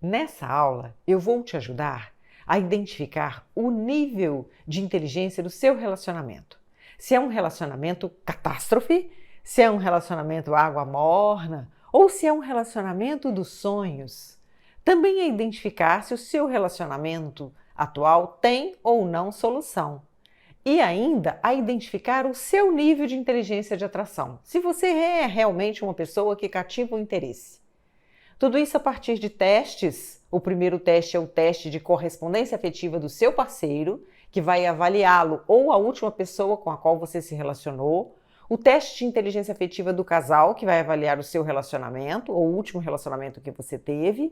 Nessa aula, eu vou te ajudar a identificar o nível de inteligência do seu relacionamento. Se é um relacionamento catástrofe, se é um relacionamento água morna ou se é um relacionamento dos sonhos. Também a identificar se o seu relacionamento atual tem ou não solução. E ainda a identificar o seu nível de inteligência de atração, se você é realmente uma pessoa que cativa o interesse. Tudo isso a partir de testes. O primeiro teste é o teste de correspondência afetiva do seu parceiro, que vai avaliá-lo ou a última pessoa com a qual você se relacionou. O teste de inteligência afetiva do casal, que vai avaliar o seu relacionamento ou o último relacionamento que você teve.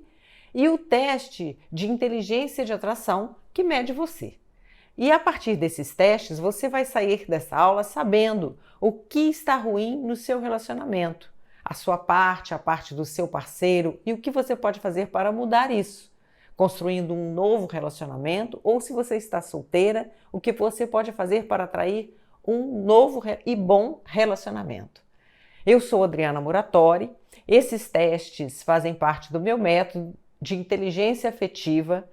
E o teste de inteligência de atração, que mede você. E a partir desses testes, você vai sair dessa aula sabendo o que está ruim no seu relacionamento. A sua parte, a parte do seu parceiro e o que você pode fazer para mudar isso, construindo um novo relacionamento ou se você está solteira, o que você pode fazer para atrair um novo e bom relacionamento. Eu sou Adriana Muratori, esses testes fazem parte do meu método de inteligência afetiva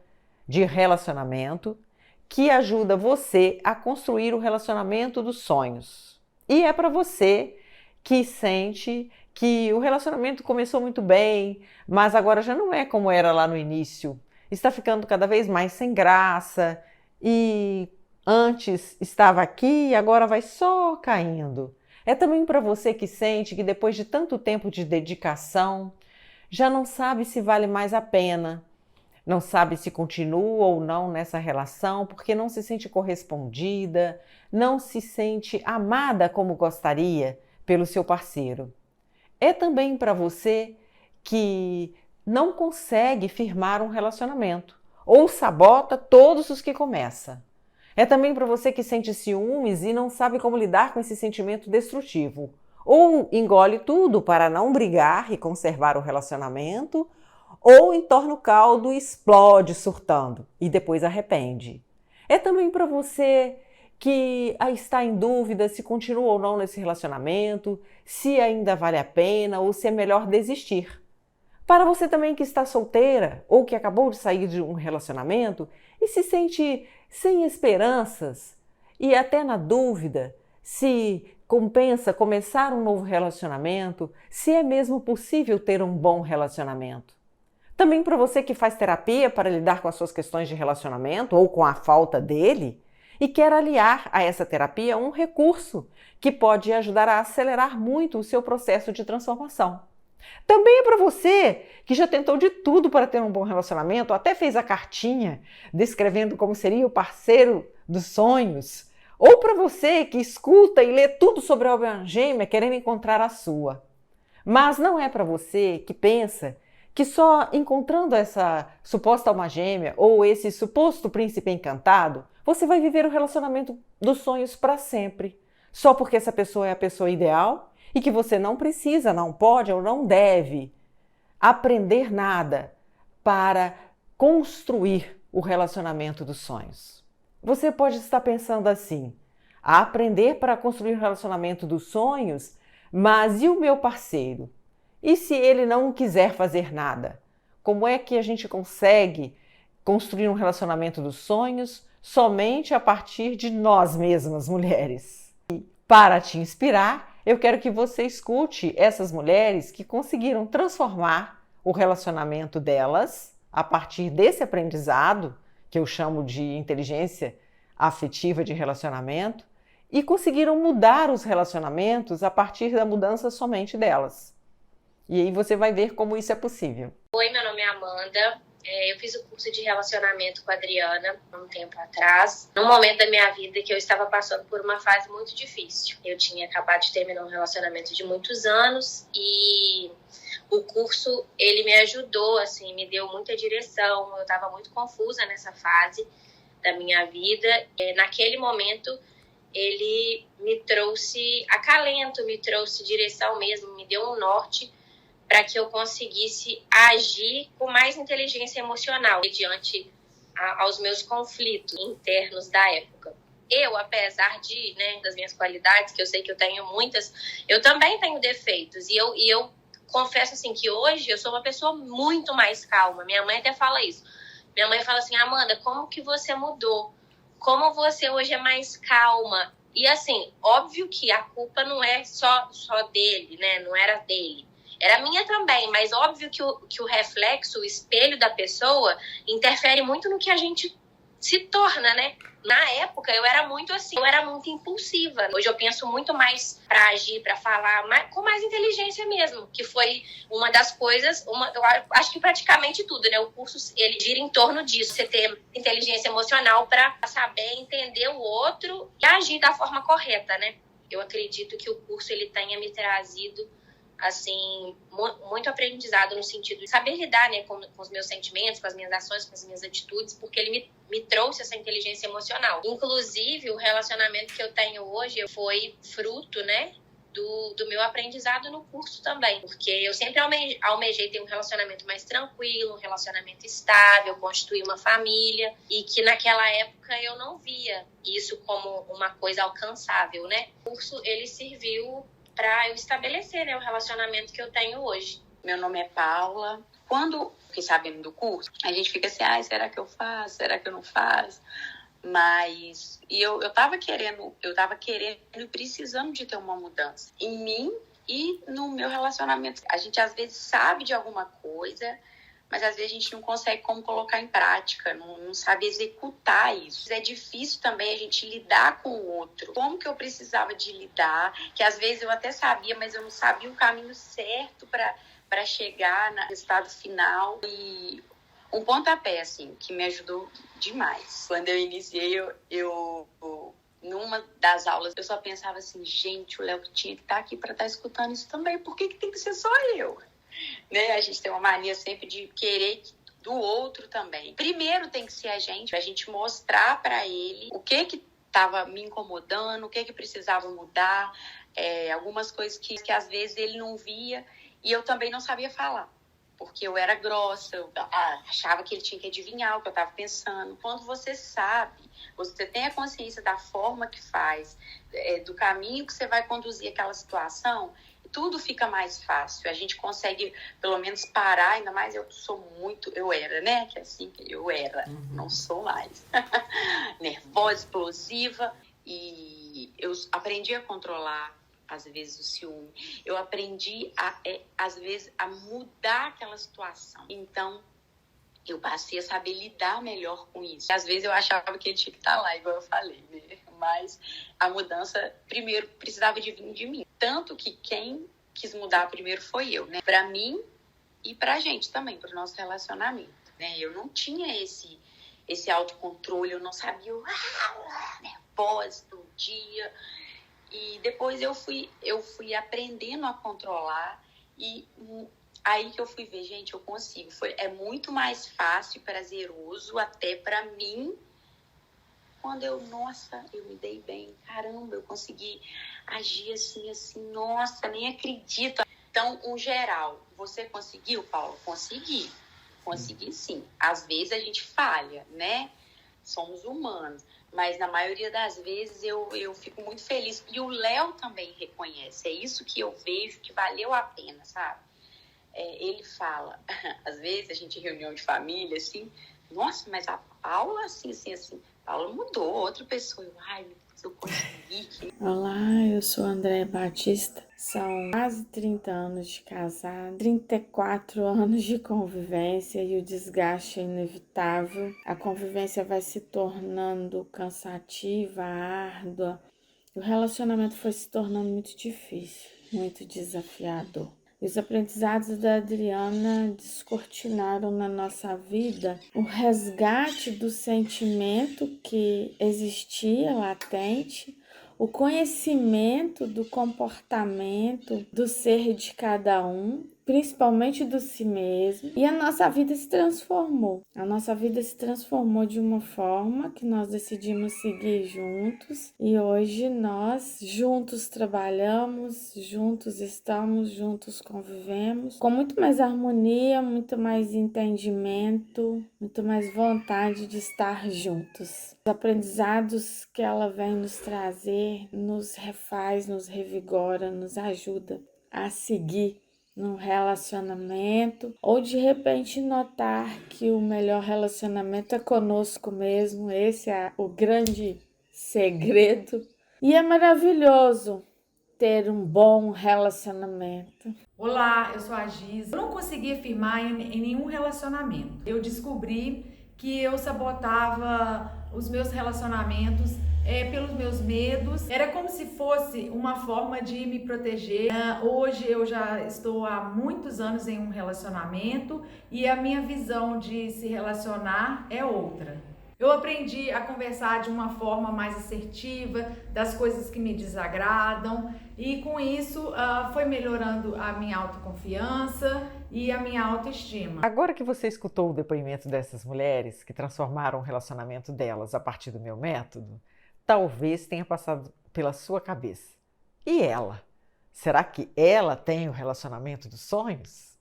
de relacionamento que ajuda você a construir o relacionamento dos sonhos. E é para você que sente que o relacionamento começou muito bem, mas agora já não é como era lá no início. Está ficando cada vez mais sem graça e antes estava aqui e agora vai só caindo. É também para você que sente que depois de tanto tempo de dedicação, já não sabe se vale mais a pena. Não sabe se continua ou não nessa relação porque não se sente correspondida, não se sente amada como gostaria pelo seu parceiro. É também para você que não consegue firmar um relacionamento ou sabota todos os que começa. É também para você que sente ciúmes e não sabe como lidar com esse sentimento destrutivo. Ou engole tudo para não brigar e conservar o relacionamento, ou entorna o caldo e explode surtando e depois arrepende. É também para você que está em dúvida se continua ou não nesse relacionamento, se ainda vale a pena ou se é melhor desistir. Para você também que está solteira ou que acabou de sair de um relacionamento e se sente sem esperanças e até na dúvida se compensa começar um novo relacionamento, se é mesmo possível ter um bom relacionamento. Também para você que faz terapia para lidar com as suas questões de relacionamento ou com a falta dele e quer aliar a essa terapia um recurso que pode ajudar a acelerar muito o seu processo de transformação. Também é para você que já tentou de tudo para ter um bom relacionamento, até fez a cartinha descrevendo como seria o parceiro dos sonhos, ou para você que escuta e lê tudo sobre a alma gêmea querendo encontrar a sua. Mas não é para você que pensa que só encontrando essa suposta alma gêmea ou esse suposto príncipe encantado, você vai viver o relacionamento dos sonhos para sempre, só porque essa pessoa é a pessoa ideal e que você não precisa, não pode ou não deve aprender nada para construir o relacionamento dos sonhos. Você pode estar pensando assim: aprender para construir o relacionamento dos sonhos, mas e o meu parceiro? E se ele não quiser fazer nada? Como é que a gente consegue construir um relacionamento dos sonhos somente a partir de nós mesmas, mulheres? E para te inspirar, eu quero que você escute essas mulheres que conseguiram transformar o relacionamento delas a partir desse aprendizado, que eu chamo de inteligência afetiva de relacionamento, e conseguiram mudar os relacionamentos a partir da mudança somente delas. E aí você vai ver como isso é possível. Oi, meu nome é Amanda. Eu fiz o curso de relacionamento com a Adriana um tempo atrás, num momento da minha vida que eu estava passando por uma fase muito difícil. Eu tinha acabado de terminar um relacionamento de muitos anos e o curso, ele me ajudou, assim, me deu muita direção. Eu estava muito confusa nessa fase da minha vida. Naquele momento, ele me trouxe acalento, me trouxe direção mesmo, me deu um norte para que eu conseguisse agir com mais inteligência emocional diante aos meus conflitos internos da época. Eu, apesar das minhas qualidades, que eu sei que eu tenho muitas, eu também tenho defeitos. E eu confesso assim que hoje eu sou uma pessoa muito mais calma. Minha mãe até fala isso. Minha mãe fala assim, Amanda, como que você mudou? Como você hoje é mais calma? E assim, óbvio que a culpa não é só dele, né? Não era dele. Era minha também, mas óbvio que o reflexo, o espelho da pessoa interfere muito no que a gente se torna, né? Na época eu era muito assim, eu era muito impulsiva. Hoje eu penso muito mais para agir, para falar, com mais inteligência mesmo, que foi uma das coisas, eu acho que praticamente tudo, né? O curso ele gira em torno disso, você ter inteligência emocional para saber entender o outro e agir da forma correta, né? Eu acredito que o curso ele tenha me trazido assim, muito aprendizado no sentido de saber lidar, né, com os meus sentimentos, com as minhas ações, com as minhas atitudes, porque ele me trouxe essa inteligência emocional. Inclusive, o relacionamento que eu tenho hoje foi fruto, né, do meu aprendizado no curso também, porque eu sempre almejei ter um relacionamento mais tranquilo, um relacionamento estável, constituir uma família, e que naquela época eu não via isso como uma coisa alcançável, né. O curso, ele serviu para eu estabelecer, né, o relacionamento que eu tenho hoje. Meu nome é Paula. Quando fiquei sabendo do curso, a gente fica assim, será que eu faço? Será que eu não faço? Mas eu tava querendo e precisando de ter uma mudança em mim e no meu relacionamento. A gente às vezes sabe de alguma coisa, mas às vezes a gente não consegue como colocar em prática, não sabe executar isso. É difícil também a gente lidar com o outro. Como que eu precisava de lidar, que às vezes eu até sabia, mas eu não sabia o caminho certo para chegar no resultado final. E um pontapé, assim, que me ajudou demais. Quando eu iniciei, eu numa das aulas, eu só pensava assim, gente, o Léo tinha que estar aqui para estar escutando isso também. Por que tem que ser só eu? Né? A gente tem uma mania sempre de querer do outro também. Primeiro tem que ser a gente mostrar para ele o que estava me incomodando, o que precisava mudar, algumas coisas que às vezes ele não via e eu também não sabia falar. Porque eu era grossa, eu achava que ele tinha que adivinhar o que eu estava pensando. Quando você sabe, você tem a consciência da forma que faz, do caminho que você vai conduzir aquela situação, tudo fica mais fácil. A gente consegue, pelo menos, parar, ainda mais eu era, né? Que é assim que eu era, não sou mais. Nervosa, explosiva, e eu aprendi a controlar às vezes o ciúme. Eu aprendi às vezes a mudar aquela situação. Então eu passei a saber lidar melhor com isso. Às vezes eu achava que ele tinha que estar lá, igual eu falei, né? Mas a mudança primeiro precisava de vir de mim. Tanto que quem quis mudar primeiro foi eu, né? Para mim e pra gente também, pro nosso relacionamento, né? Eu não tinha esse autocontrole, eu não sabia, nervosa todo dia. E depois eu fui aprendendo a controlar e aí que eu fui ver, gente, eu consigo. É muito mais fácil e prazeroso até para mim quando eu me dei bem. Caramba, eu consegui agir assim, nossa, nem acredito. Então, um geral, você conseguiu, Paulo? Consegui sim. Às vezes a gente falha, né? Somos humanos. Mas na maioria das vezes eu fico muito feliz. E o Léo também reconhece. É isso que eu vejo que valeu a pena, sabe? Ele fala, às vezes a gente em reunião de família, assim, nossa, mas a Paula, assim, Paula mudou, outra pessoa. Ai, meu Deus, eu consegui. Olá, eu sou Andréia Batista. São quase 30 anos de casado, 34 anos de convivência e o desgaste é inevitável. A convivência vai se tornando cansativa, árdua. O relacionamento foi se tornando muito difícil, muito desafiador. E os aprendizados da Adriana descortinaram na nossa vida o resgate do sentimento que existia latente, o conhecimento do comportamento do ser de cada um, principalmente do si mesmo, e a nossa vida se transformou. A nossa vida se transformou de uma forma que nós decidimos seguir juntos, e hoje nós juntos trabalhamos, juntos estamos, juntos convivemos, com muito mais harmonia, muito mais entendimento, muito mais vontade de estar juntos. Os aprendizados que ela vem nos trazer nos refaz, nos revigora, nos ajuda a seguir no relacionamento, ou de repente notar que o melhor relacionamento é conosco mesmo. Esse é o grande segredo. E é maravilhoso ter um bom relacionamento. Olá, eu sou a Giz. Eu não conseguia firmar em nenhum relacionamento. Eu descobri que eu sabotava os meus relacionamentos pelos meus medos. Era como se fosse uma forma de me proteger. Hoje eu já estou há muitos anos em um relacionamento e a minha visão de se relacionar é outra. Eu aprendi a conversar de uma forma mais assertiva, das coisas que me desagradam, e com isso foi melhorando a minha autoconfiança e a minha autoestima. Agora que você escutou o depoimento dessas mulheres que transformaram o relacionamento delas a partir do meu método, talvez tenha passado pela sua cabeça. E ela? Será que ela tem o relacionamento dos sonhos?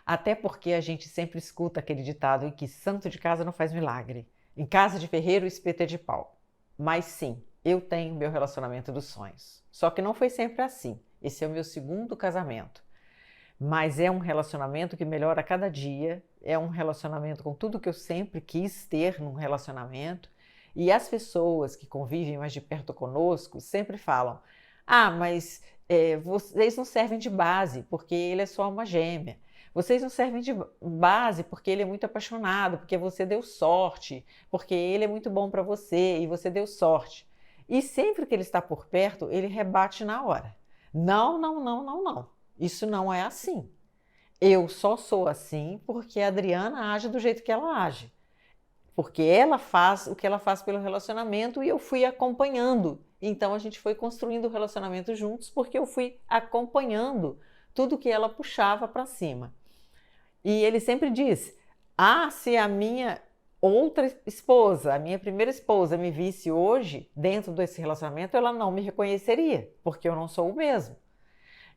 Até porque a gente sempre escuta aquele ditado em que santo de casa não faz milagre. Em casa de ferreiro, o espeto é de pau. Mas sim, eu tenho meu relacionamento dos sonhos. Só que não foi sempre assim. Esse é o meu segundo casamento. Mas é um relacionamento que melhora a cada dia. É um relacionamento com tudo que eu sempre quis ter num relacionamento. E as pessoas que convivem mais de perto conosco sempre falam: mas vocês não servem de base, porque ele é só uma gêmea. Vocês não servem de base porque ele é muito apaixonado, porque você deu sorte, porque ele é muito bom para você e você deu sorte. E sempre que ele está por perto, ele rebate na hora. Não, não, não, não, não. Isso não é assim. Eu só sou assim porque a Adriana age do jeito que ela age. Porque ela faz o que ela faz pelo relacionamento e eu fui acompanhando. Então a gente foi construindo o relacionamento juntos porque eu fui acompanhando tudo que ela puxava para cima. E ele sempre diz: se a minha outra esposa, a minha primeira esposa, me visse hoje dentro desse relacionamento, ela não me reconheceria, porque eu não sou o mesmo.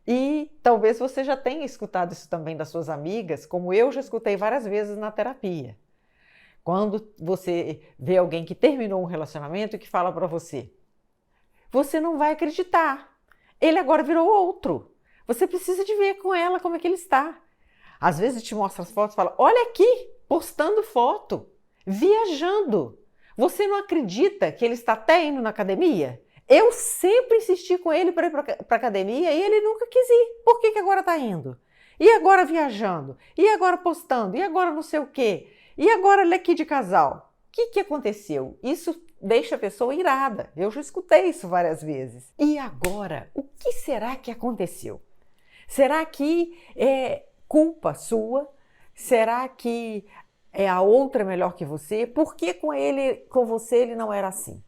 E talvez você já tenha escutado isso também das suas amigas, como eu já escutei várias vezes na terapia. Quando você vê alguém que terminou um relacionamento e que fala para você: você não vai acreditar, ele agora virou outro. Você precisa de ver com ela como é que ele está. Às vezes te mostra as fotos e fala: olha aqui, postando foto, viajando. Você não acredita que ele está até indo na academia? Eu sempre insisti com ele para ir para a academia e ele nunca quis ir. Por que agora está indo? E agora viajando? E agora postando? E agora não sei o quê? E agora ele aqui de casal? O que aconteceu? Isso deixa a pessoa irada. Eu já escutei isso várias vezes. E agora, o que será que aconteceu? Será que é culpa sua? Será que a outra é melhor que você? Por que com você ele não era assim?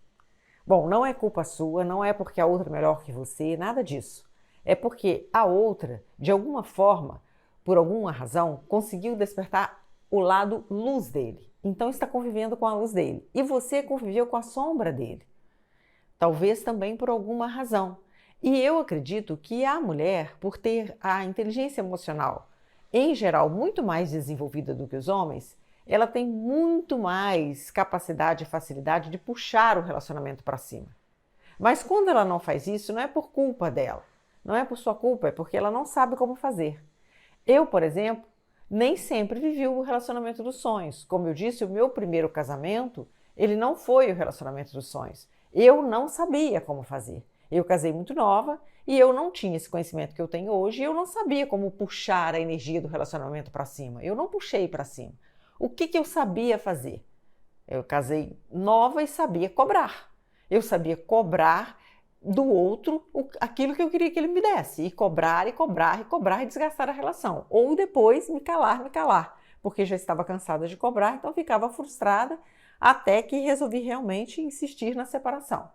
Bom, não é culpa sua, não é porque a outra é melhor que você, nada disso. É porque a outra, de alguma forma, por alguma razão, conseguiu despertar o lado luz dele. Então está convivendo com a luz dele. E você conviveu com a sombra dele. Talvez também por alguma razão. E eu acredito que a mulher, por ter a inteligência emocional, em geral, muito mais desenvolvida do que os homens, ela tem muito mais capacidade e facilidade de puxar o relacionamento para cima. Mas quando ela não faz isso, não é por culpa dela, não é por sua culpa, é porque ela não sabe como fazer. Eu, por exemplo, nem sempre vivi o relacionamento dos sonhos. Como eu disse, o meu primeiro casamento, ele não foi o relacionamento dos sonhos. Eu não sabia como fazer. Eu casei muito nova e eu não tinha esse conhecimento que eu tenho hoje e eu não sabia como puxar a energia do relacionamento para cima. Eu não puxei para cima. O que eu sabia fazer? Eu casei nova e sabia cobrar. Eu sabia cobrar do outro aquilo que eu queria que ele me desse. E cobrar, e cobrar, e cobrar e desgastar a relação. Ou depois me calar. Porque já estava cansada de cobrar, então ficava frustrada até que resolvi realmente insistir na separação.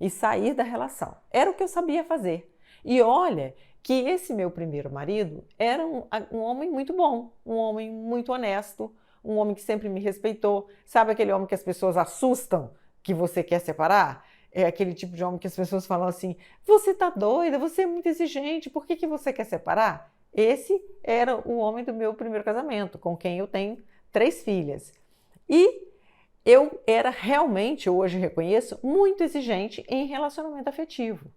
E sair da relação. Era o que eu sabia fazer. E olha que esse meu primeiro marido era um homem muito bom, um homem muito honesto, um homem que sempre me respeitou. Sabe aquele homem que as pessoas assustam que você quer separar? É aquele tipo de homem que as pessoas falam assim: você tá doida, você é muito exigente, por que você quer separar? Esse era o homem do meu primeiro casamento, com quem eu tenho 3 filhas. E eu era realmente, hoje reconheço, muito exigente em relacionamento afetivo.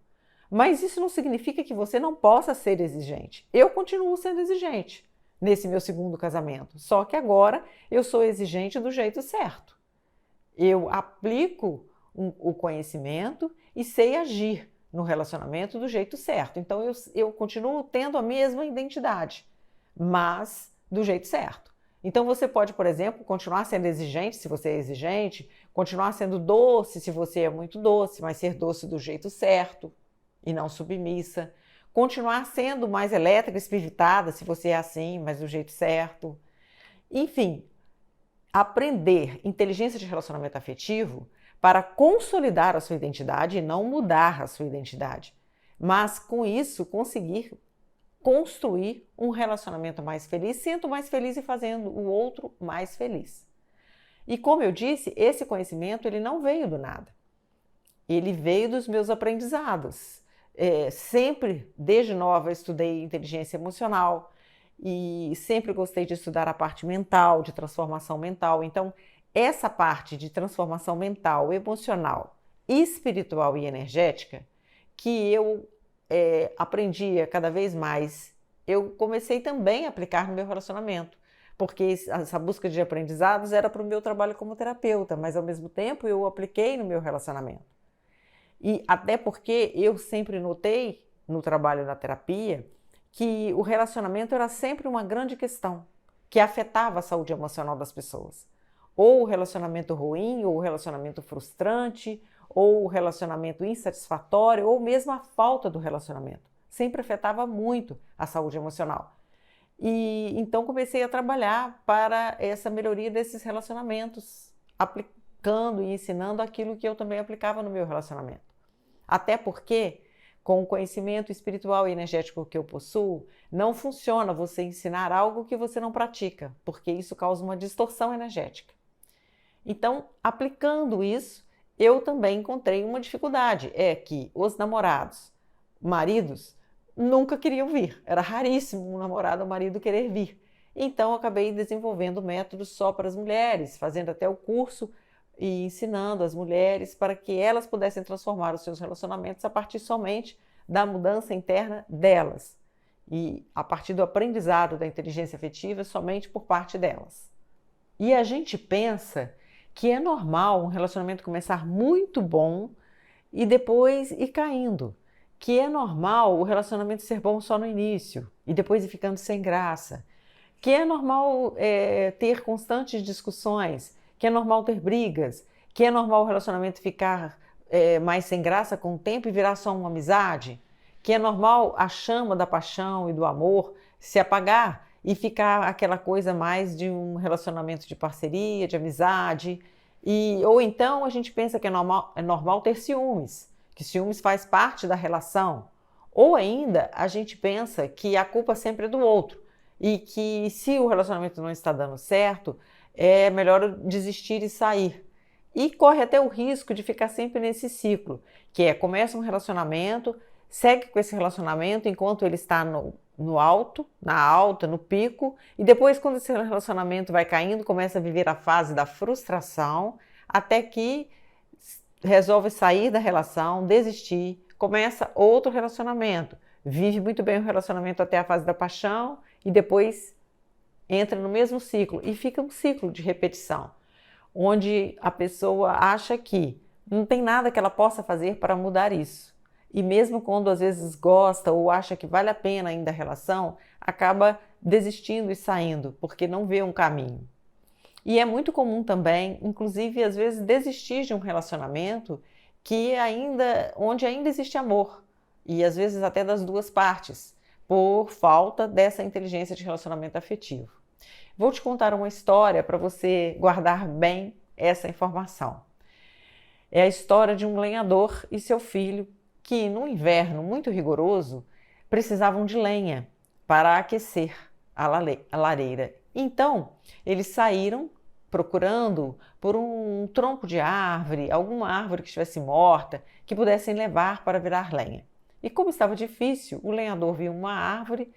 Mas isso não significa que você não possa ser exigente. Eu continuo sendo exigente nesse meu segundo casamento, só que agora eu sou exigente do jeito certo. Eu aplico o conhecimento e sei agir no relacionamento do jeito certo. Então eu continuo tendo a mesma identidade, mas do jeito certo. Então você pode, por exemplo, continuar sendo exigente se você é exigente, continuar sendo doce se você é muito doce, mas ser doce do jeito certo e não submissa. Continuar sendo mais elétrica, espiritada se você é assim, mas do jeito certo. Enfim, aprender inteligência de relacionamento afetivo para consolidar a sua identidade e não mudar a sua identidade, mas com isso conseguir construir um relacionamento mais feliz, sendo mais feliz e fazendo o outro mais feliz. E como eu disse, esse conhecimento ele não veio do nada. Ele veio dos meus aprendizados. Sempre, desde nova, estudei inteligência emocional e sempre gostei de estudar a parte mental, de transformação mental. Então, essa parte de transformação mental, emocional, espiritual e energética, que eu aprendia cada vez mais, eu comecei também a aplicar no meu relacionamento, porque essa busca de aprendizados era para o meu trabalho como terapeuta, mas ao mesmo tempo eu apliquei no meu relacionamento. E até porque eu sempre notei no trabalho na terapia que o relacionamento era sempre uma grande questão que afetava a saúde emocional das pessoas. Ou o relacionamento ruim, ou o relacionamento frustrante, ou o relacionamento insatisfatório, ou mesmo a falta do relacionamento. Sempre afetava muito a saúde emocional. E então comecei a trabalhar para essa melhoria desses relacionamentos, aplicando e ensinando aquilo que eu também aplicava no meu relacionamento. Até porque, com o conhecimento espiritual e energético que eu possuo, não funciona você ensinar algo que você não pratica, porque isso causa uma distorção energética. Então, aplicando isso, eu também encontrei uma dificuldade, que os namorados, maridos, nunca queriam vir. Era raríssimo um namorado ou marido querer vir. Então, eu acabei desenvolvendo métodos só para as mulheres, fazendo até o curso e ensinando as mulheres para que elas pudessem transformar os seus relacionamentos a partir somente da mudança interna delas e a partir do aprendizado da inteligência afetiva somente por parte delas. E a gente pensa que é normal um relacionamento começar muito bom e depois ir caindo, que é normal o relacionamento ser bom só no início e depois ir ficando sem graça, que é normal ter constantes discussões, que é normal ter brigas, que é normal o relacionamento ficar mais sem graça com o tempo e virar só uma amizade, que é normal a chama da paixão e do amor se apagar e ficar aquela coisa mais de um relacionamento de parceria, de amizade. Ou então a gente pensa que é normal ter ciúmes, que ciúmes faz parte da relação. Ou ainda a gente pensa que a culpa sempre é do outro e que se o relacionamento não está dando certo, é melhor desistir e sair. E corre até o risco de ficar sempre nesse ciclo, que começa um relacionamento, segue com esse relacionamento enquanto ele está no alto, na alta, no pico, e depois quando esse relacionamento vai caindo, começa a viver a fase da frustração, até que resolve sair da relação, desistir, começa outro relacionamento, vive muito bem o relacionamento até a fase da paixão e depois entra no mesmo ciclo e fica um ciclo de repetição, onde a pessoa acha que não tem nada que ela possa fazer para mudar isso. E mesmo quando às vezes gosta ou acha que vale a pena ainda a relação, acaba desistindo e saindo, porque não vê um caminho. E é muito comum também, inclusive às vezes, desistir de um relacionamento onde ainda existe amor, e às vezes até das duas partes, por falta dessa inteligência de relacionamento afetivo. Vou te contar uma história para você guardar bem essa informação. É a história de um lenhador e seu filho que, no inverno muito rigoroso, precisavam de lenha para aquecer a lareira. Então, eles saíram procurando por um tronco de árvore, alguma árvore que estivesse morta, que pudessem levar para virar lenha. E como estava difícil, o lenhador viu uma árvore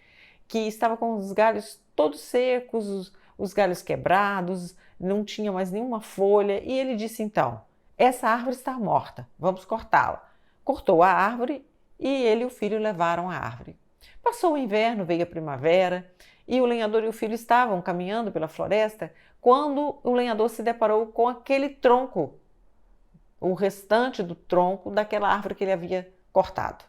que estava com os galhos todos secos, os galhos quebrados, não tinha mais nenhuma folha, e ele disse então: essa árvore está morta, vamos cortá-la. Cortou a árvore e ele e o filho levaram a árvore. Passou o inverno, veio a primavera, e o lenhador e o filho estavam caminhando pela floresta quando o lenhador se deparou com aquele tronco, o restante do tronco daquela árvore que ele havia cortado.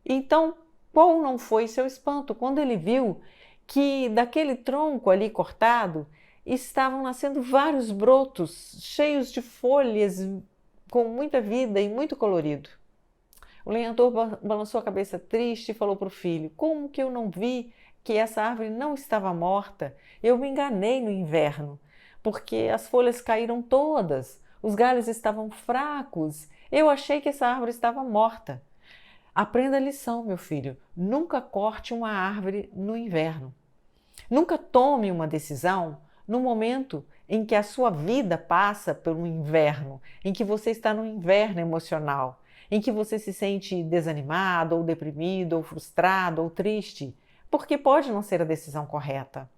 Então, qual não foi seu espanto quando ele viu que daquele tronco ali cortado estavam nascendo vários brotos cheios de folhas com muita vida e muito colorido. O lenhador balançou a cabeça triste e falou para o filho: como que eu não vi que essa árvore não estava morta? Eu me enganei no inverno, porque as folhas caíram todas. Os galhos estavam fracos. Eu achei que essa árvore estava morta. Aprenda a lição, meu filho. Nunca corte uma árvore no inverno. Nunca tome uma decisão no momento em que a sua vida passa por um inverno, em que você está no inverno emocional, em que você se sente desanimado, ou deprimido, ou frustrado, ou triste, porque pode não ser a decisão correta.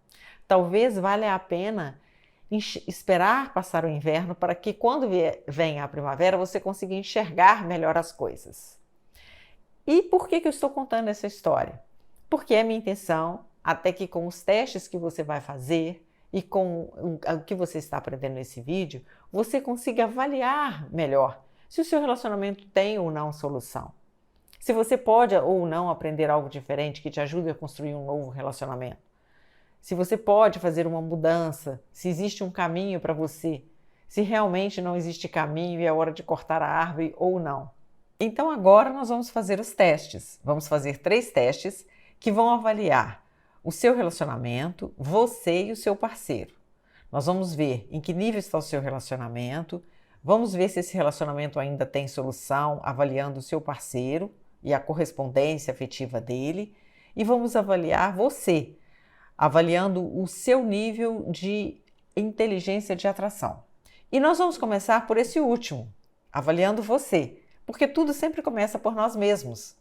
Talvez valha a pena esperar passar o inverno para que quando venha a primavera você consiga enxergar melhor as coisas. E por que eu estou contando essa história? Porque é minha intenção, até que com os testes que você vai fazer e com o que você está aprendendo nesse vídeo, você consiga avaliar melhor se o seu relacionamento tem ou não solução. Se você pode ou não aprender algo diferente que te ajude a construir um novo relacionamento. Se você pode fazer uma mudança, se existe um caminho para você, se realmente não existe caminho e é hora de cortar a árvore ou não. Então agora nós vamos fazer os testes. Vamos fazer 3 testes que vão avaliar o seu relacionamento, você e o seu parceiro. Nós vamos ver em que nível está o seu relacionamento, vamos ver se esse relacionamento ainda tem solução, avaliando o seu parceiro e a correspondência afetiva dele, e vamos avaliar você, avaliando o seu nível de inteligência de atração. E nós vamos começar por esse último, avaliando você, porque tudo sempre começa por nós mesmos,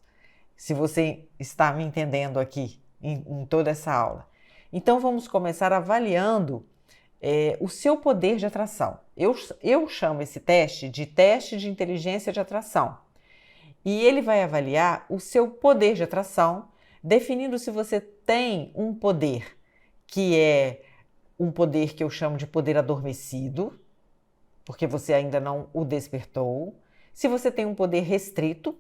se você está me entendendo aqui em toda essa aula. Então vamos começar avaliando o seu poder de atração. Eu chamo esse teste de inteligência de atração. E ele vai avaliar o seu poder de atração, definindo se você tem um poder que é um poder que eu chamo de poder adormecido, porque você ainda não o despertou. Se você tem um poder restrito,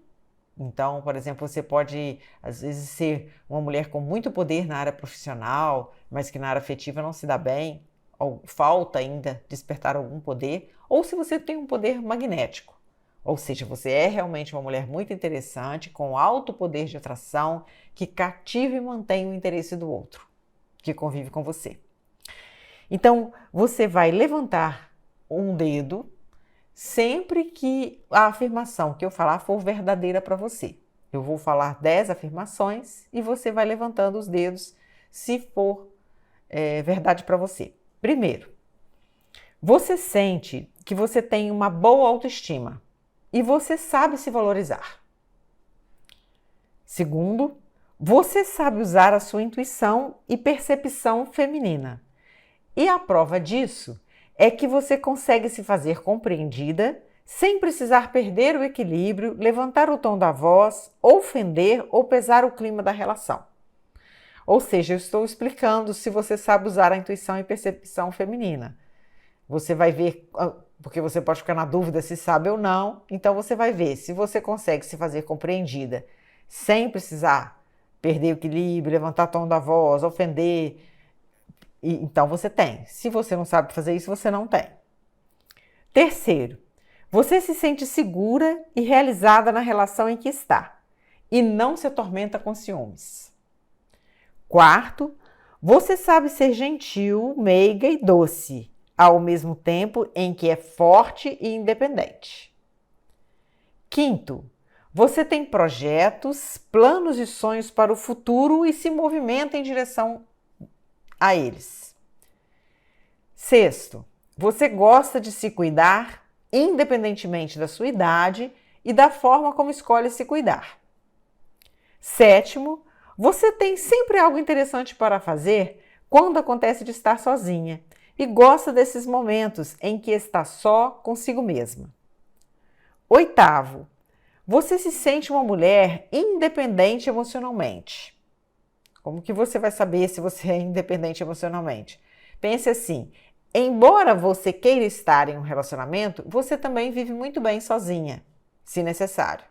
então, por exemplo, você pode, às vezes, ser uma mulher com muito poder na área profissional, mas que na área afetiva não se dá bem, ou falta ainda despertar algum poder, ou se você tem um poder magnético, ou seja, você é realmente uma mulher muito interessante, com alto poder de atração, que cativa e mantém o interesse do outro, que convive com você. Então, você vai levantar um dedo sempre que a afirmação que eu falar for verdadeira para você. Eu vou falar 10 afirmações e você vai levantando os dedos se for verdade para você. Primeiro, você sente que você tem uma boa autoestima e você sabe se valorizar. Segundo, você sabe usar a sua intuição e percepção feminina. E a prova disso é que você consegue se fazer compreendida sem precisar perder o equilíbrio, levantar o tom da voz, ofender ou pesar o clima da relação. Ou seja, eu estou explicando se você sabe usar a intuição e percepção feminina. Você vai ver, porque você pode ficar na dúvida se sabe ou não, então você vai ver se você consegue se fazer compreendida sem precisar perder o equilíbrio, levantar o tom da voz, ofender. Então você tem. Se você não sabe fazer isso, você não tem. Terceiro, você se sente segura e realizada na relação em que está e não se atormenta com ciúmes. Quarto, você sabe ser gentil, meiga e doce, ao mesmo tempo em que é forte e independente. Quinto, você tem projetos, planos e sonhos para o futuro e se movimenta em direção a eles. Sexto, você gosta de se cuidar, independentemente da sua idade e da forma como escolhe se cuidar. Sétimo, você tem sempre algo interessante para fazer quando acontece de estar sozinha e gosta desses momentos em que está só consigo mesma. Oitavo, Você se sente uma mulher independente emocionalmente. Como que você vai saber se você é independente emocionalmente? Pense assim, embora você queira estar em um relacionamento, você também vive muito bem sozinha, se necessário.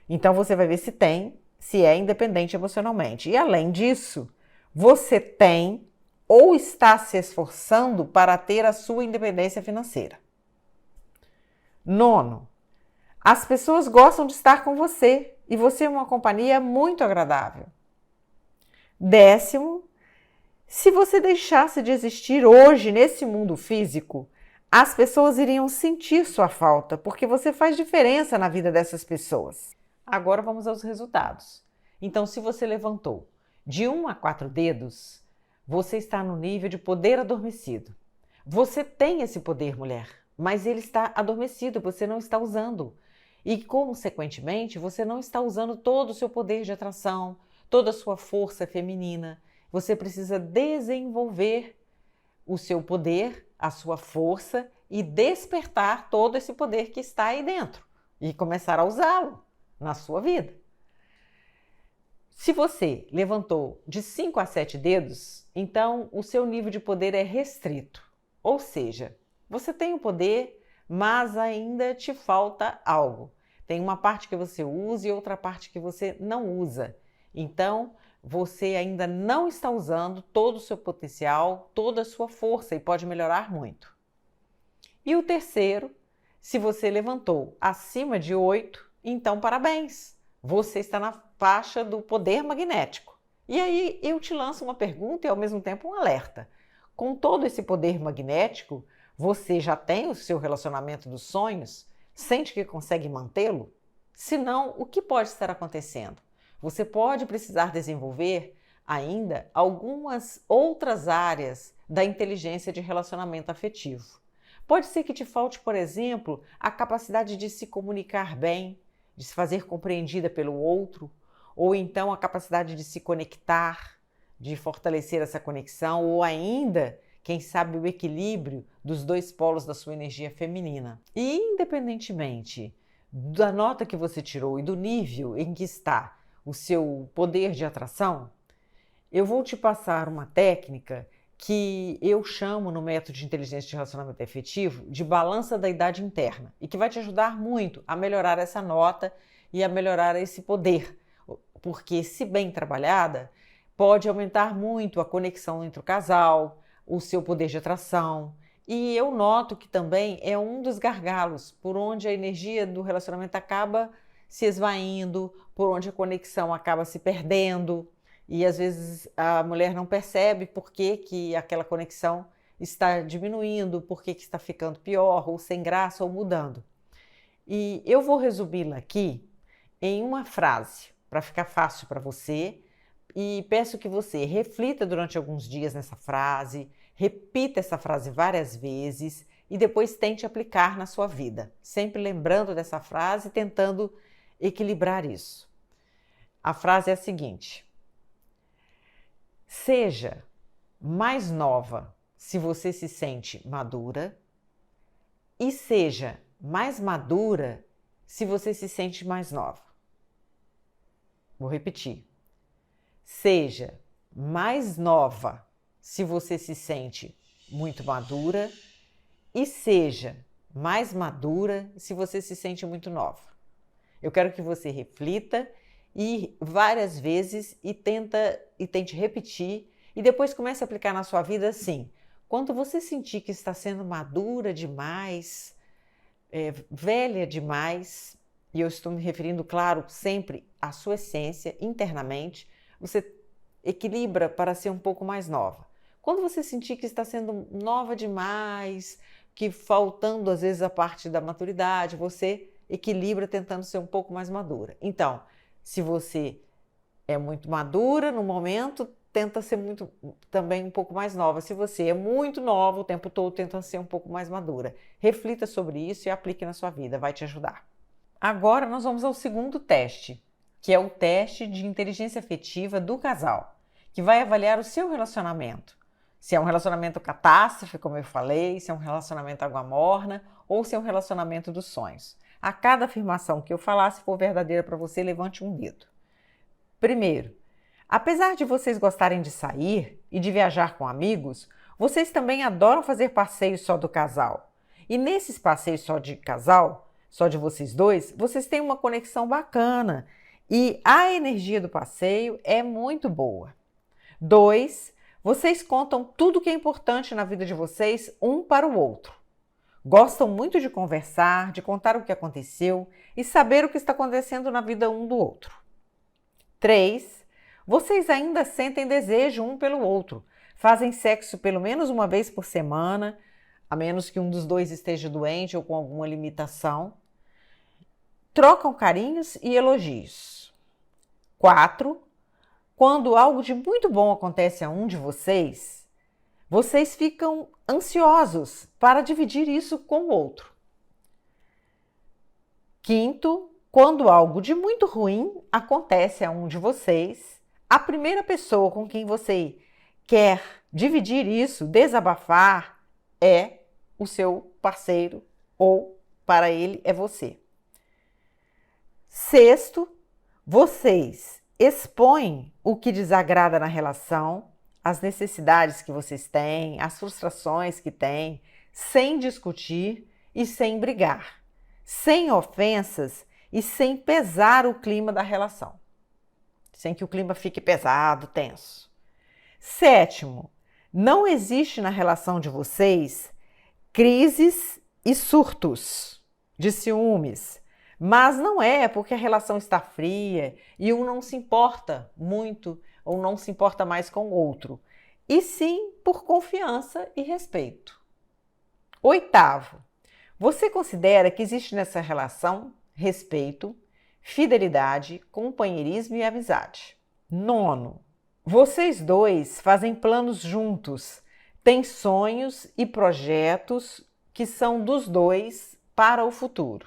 Então você vai ver se é independente emocionalmente. E além disso, você tem ou está se esforçando para ter a sua independência financeira. 9. As pessoas gostam de estar com você e você é uma companhia muito agradável. 10. Se você deixasse de existir hoje nesse mundo físico, as pessoas iriam sentir sua falta, porque você faz diferença na vida dessas pessoas. Agora vamos aos resultados. Então, se você levantou de 1 a 4 dedos, você está no nível de poder adormecido. Você tem esse poder, mulher, mas ele está adormecido, você não está usando. E, consequentemente, você não está usando todo o seu poder de atração, toda a sua força feminina. Você precisa desenvolver o seu poder, a sua força e despertar todo esse poder que está aí dentro e começar a usá-lo na sua vida. Se você levantou de 5 a 7 dedos, então o seu nível de poder é restrito. Ou seja, você tem o poder, mas ainda te falta algo. Tem uma parte que você usa e outra parte que você não usa. Então, você ainda não está usando todo o seu potencial, toda a sua força e pode melhorar muito. E o terceiro, se você levantou acima de 8, então parabéns! Você está na faixa do poder magnético. E aí eu te lanço uma pergunta e ao mesmo tempo um alerta. Com todo esse poder magnético, você já tem o seu relacionamento dos sonhos? Sente que consegue mantê-lo? Se não, o que pode estar acontecendo? Você pode precisar desenvolver ainda algumas outras áreas da inteligência de relacionamento afetivo. Pode ser que te falte, por exemplo, a capacidade de se comunicar bem, de se fazer compreendida pelo outro, ou então a capacidade de se conectar, de fortalecer essa conexão, ou ainda, quem sabe, o equilíbrio dos dois polos da sua energia feminina. E independentemente da nota que você tirou e do nível em que está o seu poder de atração, eu vou te passar uma técnica que eu chamo no método de inteligência de relacionamento afetivo de balança da idade interna e que vai te ajudar muito a melhorar essa nota e a melhorar esse poder, porque se bem trabalhada, pode aumentar muito a conexão entre o casal, o seu poder de atração. E eu noto que também é um dos gargalos por onde a energia do relacionamento acaba se esvaindo, por onde a conexão acaba se perdendo. E às vezes a mulher não percebe por que aquela conexão está diminuindo, por que está ficando pior, ou sem graça, ou mudando. E eu vou resumi-la aqui em uma frase, para ficar fácil para você, e peço que você reflita durante alguns dias nessa frase, repita essa frase várias vezes e depois tente aplicar na sua vida, sempre lembrando dessa frase e tentando equilibrar isso. A frase é a seguinte: seja mais nova se você se sente madura e seja mais madura se você se sente mais nova. Vou repetir. Seja mais nova se você se sente muito madura e seja mais madura se você se sente muito nova. Eu quero que você reflita e várias vezes e tente repetir e depois comece a aplicar na sua vida assim. Quando você sentir que está sendo madura demais, velha demais, e eu estou me referindo, claro, sempre à sua essência, internamente, você equilibra para ser um pouco mais nova. Quando você sentir que está sendo nova demais, que faltando às vezes a parte da maturidade, você equilibra tentando ser um pouco mais madura. Então, se você é muito madura no momento, tenta ser também um pouco mais nova. Se você é muito nova o tempo todo, tenta ser um pouco mais madura. Reflita sobre isso e aplique na sua vida, vai te ajudar. Agora nós vamos ao segundo teste, que é o teste de inteligência afetiva do casal, que vai avaliar o seu relacionamento. Se é um relacionamento catástrofe, como eu falei, se é um relacionamento água morna ou se é um relacionamento dos sonhos. A cada afirmação que eu falar, se for verdadeira para você, levante um dedo. Primeiro, apesar de vocês gostarem de sair e de viajar com amigos, vocês também adoram fazer passeios só do casal. E nesses passeios só de casal, só de vocês dois, vocês têm uma conexão bacana e a energia do passeio é muito boa. 2, vocês contam tudo que é importante na vida de vocês um para o outro. Gostam muito de conversar, de contar o que aconteceu e saber o que está acontecendo na vida um do outro. 3, vocês ainda sentem desejo um pelo outro. Fazem sexo pelo menos uma vez por semana, a menos que um dos dois esteja doente ou com alguma limitação. Trocam carinhos e elogios. 4, quando algo de muito bom acontece a um de vocês, vocês ficam ansiosos para dividir isso com o outro. 5, quando algo de muito ruim acontece a um de vocês, a primeira pessoa com quem você quer dividir isso, desabafar, é o seu parceiro ou para ele é você. 6, vocês expõem o que desagrada na relação, as necessidades que vocês têm, as frustrações que têm, sem discutir e sem brigar, sem ofensas e sem pesar o clima da relação, sem que o clima fique pesado, tenso. 7, não existe na relação de vocês crises e surtos de ciúmes, mas não é porque a relação está fria e um não se importa muito ou não se importa mais com o outro, e sim por confiança e respeito. 8, você considera que existe nessa relação respeito, fidelidade, companheirismo e amizade. 9, vocês dois fazem planos juntos, têm sonhos e projetos que são dos dois para o futuro.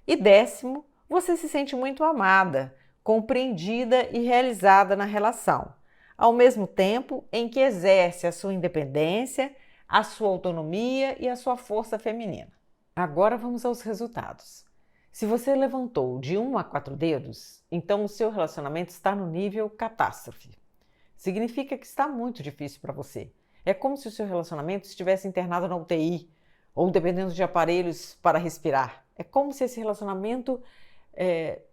E 10, você se sente muito amada, compreendida e realizada na relação, ao mesmo tempo em que exerce a sua independência, a sua autonomia e a sua força feminina. Agora vamos aos resultados. Se você levantou de 1 a 4 dedos, então o seu relacionamento está no nível catástrofe. Significa que está muito difícil para você. É como se o seu relacionamento estivesse internado na UTI ou dependendo de aparelhos para respirar. É como se esse relacionamento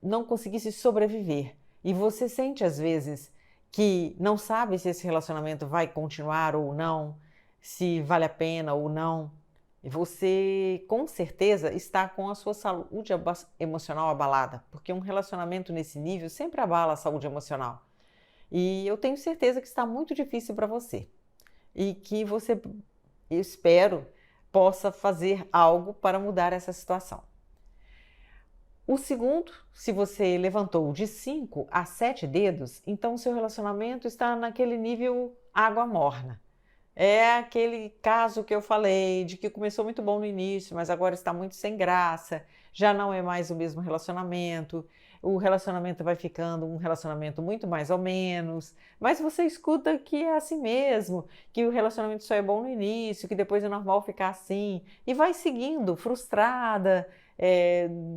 não conseguisse sobreviver. E você sente às vezes que não sabe se esse relacionamento vai continuar ou não, se vale a pena ou não. E você, com certeza, está com a sua saúde emocional abalada, porque um relacionamento nesse nível sempre abala a saúde emocional. E eu tenho certeza que está muito difícil para você. E que você, eu espero, possa fazer algo para mudar essa situação. O segundo, se você levantou de 5 a 7 dedos, então o seu relacionamento está naquele nível água morna. É aquele caso que eu falei, de que começou muito bom no início, mas agora está muito sem graça, já não é mais o mesmo relacionamento, o relacionamento vai ficando um relacionamento muito mais ou menos, mas você escuta que é assim mesmo, que o relacionamento só é bom no início, que depois é normal ficar assim, e vai seguindo, frustrada,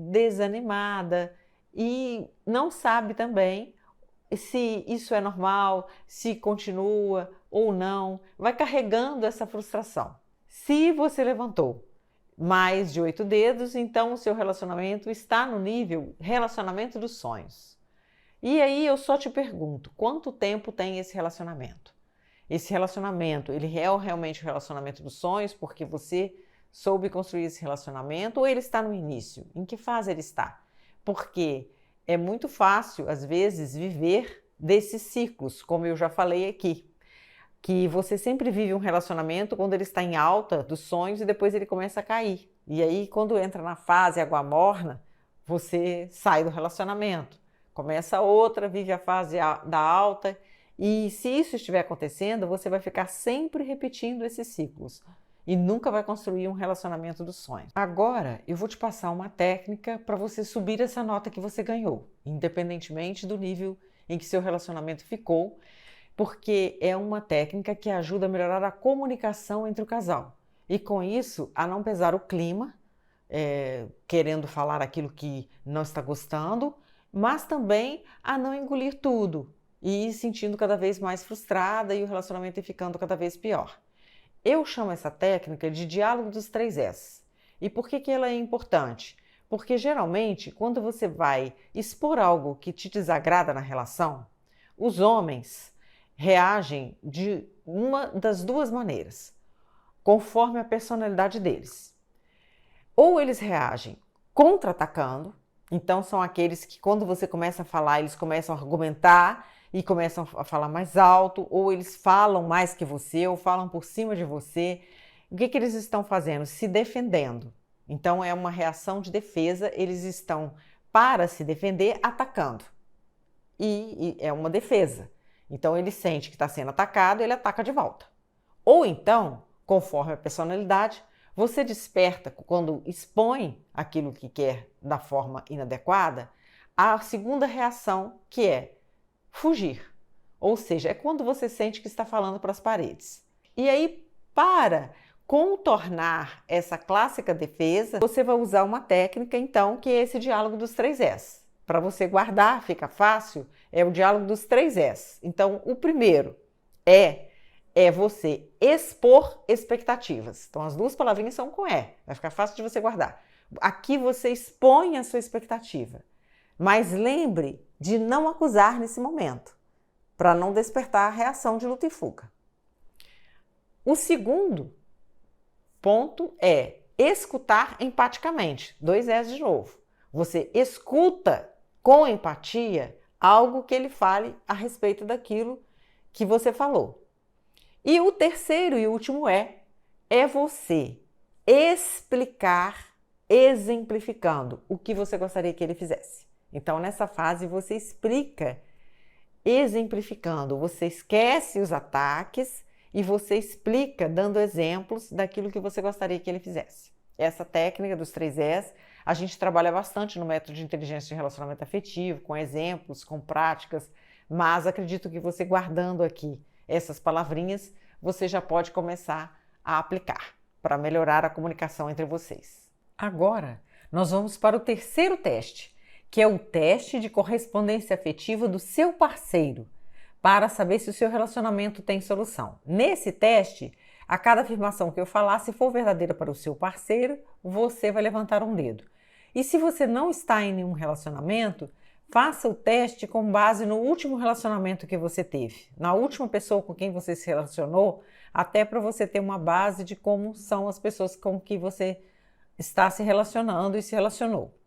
desanimada, e não sabe também se isso é normal, se continua ou não, vai carregando essa frustração. Se você levantou mais de 8 dedos, então o seu relacionamento está no nível relacionamento dos sonhos. E aí eu só te pergunto, quanto tempo tem esse relacionamento? Esse relacionamento, ele é realmente o relacionamento dos sonhos porque você soube construir esse relacionamento ou ele está no início? Em que fase ele está? Porque é muito fácil, às vezes, viver desses ciclos, como eu já falei aqui, que você sempre vive um relacionamento quando ele está em alta dos sonhos e depois ele começa a cair. E aí, quando entra na fase água morna, você sai do relacionamento. Começa outra, vive a fase da alta e se isso estiver acontecendo, você vai ficar sempre repetindo esses ciclos e nunca vai construir um relacionamento dos sonhos. Agora, eu vou te passar uma técnica para você subir essa nota que você ganhou, independentemente do nível em que seu relacionamento ficou, porque é uma técnica que ajuda a melhorar a comunicação entre o casal e, com isso, a não pesar o clima, querendo falar aquilo que não está gostando, mas também a não engolir tudo e sentindo cada vez mais frustrada e o relacionamento ficando cada vez pior. Eu chamo essa técnica de diálogo dos 3 S. E por que ela é importante? Porque geralmente, quando você vai expor algo que te desagrada na relação, os homens reagem de uma das 2 maneiras, conforme a personalidade deles. Ou eles reagem contra-atacando, então são aqueles que quando você começa a falar, eles começam a argumentar e começam a falar mais alto, ou eles falam mais que você, ou falam por cima de você. O que eles estão fazendo? Se defendendo. Então é uma reação de defesa, eles estão, para se defender, atacando. E é uma defesa. Então ele sente que está sendo atacado, ele ataca de volta. Ou então, conforme a personalidade, você desperta, quando expõe aquilo que quer da forma inadequada, a segunda reação, que é fugir. Ou seja, é quando você sente que está falando para as paredes. E aí, para contornar essa clássica defesa, você vai usar uma técnica, então, que é esse diálogo dos 3 S. Para você guardar, fica fácil, é o diálogo dos 3 S. Então, o primeiro é você expor expectativas. Então, as 2 palavrinhas são com E, vai ficar fácil de você guardar. Aqui você expõe a sua expectativa, mas lembre de não acusar nesse momento, para não despertar a reação de luta e fuga. O segundo ponto é escutar empaticamente. 2 S de novo. Você escuta com empatia algo que ele fale a respeito daquilo que você falou. E o terceiro e último é você explicar, exemplificando o que você gostaria que ele fizesse. Então, nessa fase, você explica exemplificando, você esquece os ataques e você explica dando exemplos daquilo que você gostaria que ele fizesse. Essa técnica dos 3 S, a gente trabalha bastante no método de inteligência de relacionamento afetivo, com exemplos, com práticas, mas acredito que você guardando aqui essas palavrinhas, você já pode começar a aplicar para melhorar a comunicação entre vocês. Agora, nós vamos para o terceiro teste, que é o teste de correspondência afetiva do seu parceiro, para saber se o seu relacionamento tem solução. Nesse teste, a cada afirmação que eu falar, se for verdadeira para o seu parceiro, você vai levantar um dedo. E se você não está em nenhum relacionamento, faça o teste com base no último relacionamento que você teve, na última pessoa com quem você se relacionou, até para você ter uma base de como são as pessoas com que você está se relacionando e se relacionou.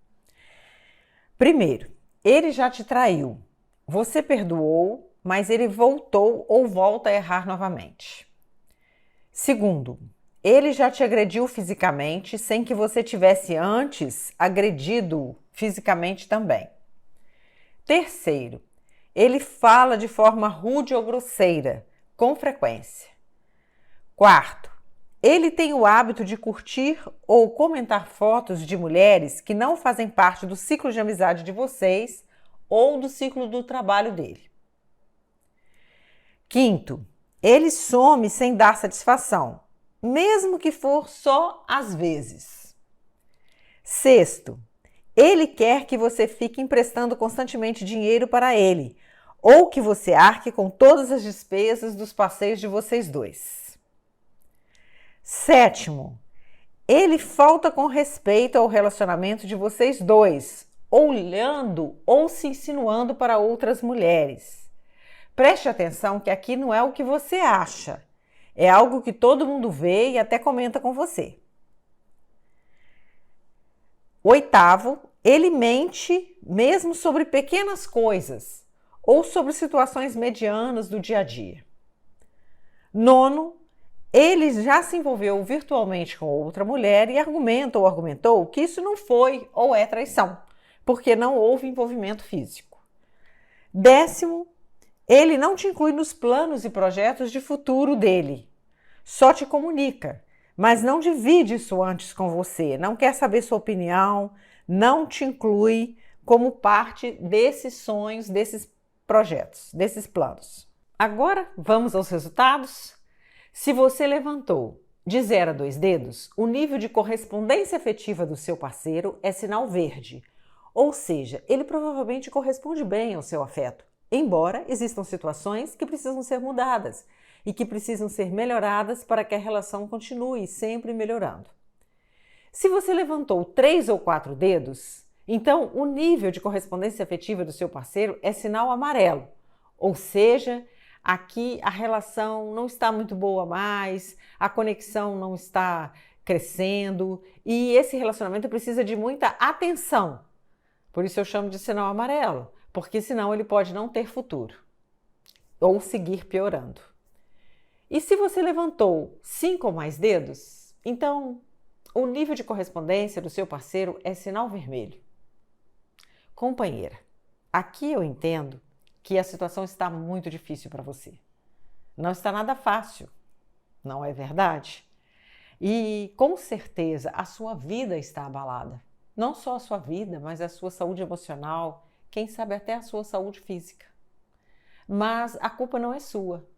Primeiro, ele já te traiu. Você perdoou, mas ele voltou ou volta a errar novamente. Segundo, ele já te agrediu fisicamente sem que você tivesse antes agredido fisicamente também. Terceiro, ele fala de forma rude ou grosseira, com frequência. Quarto, ele tem o hábito de curtir ou comentar fotos de mulheres que não fazem parte do ciclo de amizade de vocês ou do ciclo do trabalho dele. Quinto, ele some sem dar satisfação, mesmo que for só às vezes. Sexto, ele quer que você fique emprestando constantemente dinheiro para ele, ou que você arque com todas as despesas dos passeios de vocês dois. Sétimo, ele falta com respeito ao relacionamento de vocês dois, olhando ou se insinuando para outras mulheres. Preste atenção que aqui não é o que você acha, é algo que todo mundo vê e até comenta com você. Oitavo, ele mente mesmo sobre pequenas coisas ou sobre situações medianas do dia a dia. Nono, ele já se envolveu virtualmente com outra mulher e argumenta ou argumentou que isso não foi ou é traição, porque não houve envolvimento físico. Décimo, ele não te inclui nos planos e projetos de futuro dele. Só te comunica, mas não divide isso antes com você, não quer saber sua opinião, não te inclui como parte desses sonhos, desses projetos, desses planos. Agora, vamos aos resultados? Se você levantou de 0 a 2 dedos, o nível de correspondência afetiva do seu parceiro é sinal verde, ou seja, ele provavelmente corresponde bem ao seu afeto, embora existam situações que precisam ser mudadas e que precisam ser melhoradas para que a relação continue sempre melhorando. Se você levantou 3 ou 4 dedos, então o nível de correspondência afetiva do seu parceiro é sinal amarelo, ou seja, aqui a relação não está muito boa mais, a conexão não está crescendo e esse relacionamento precisa de muita atenção. Por isso eu chamo de sinal amarelo, porque senão ele pode não ter futuro ou seguir piorando. E se você levantou 5 ou mais dedos, então o nível de correspondência do seu parceiro é sinal vermelho. Companheira, aqui eu entendo que a situação está muito difícil para você. Não está nada fácil, não é verdade? E com certeza a sua vida está abalada. Não só a sua vida, mas a sua saúde emocional, quem sabe até a sua saúde física. Mas a culpa não é sua.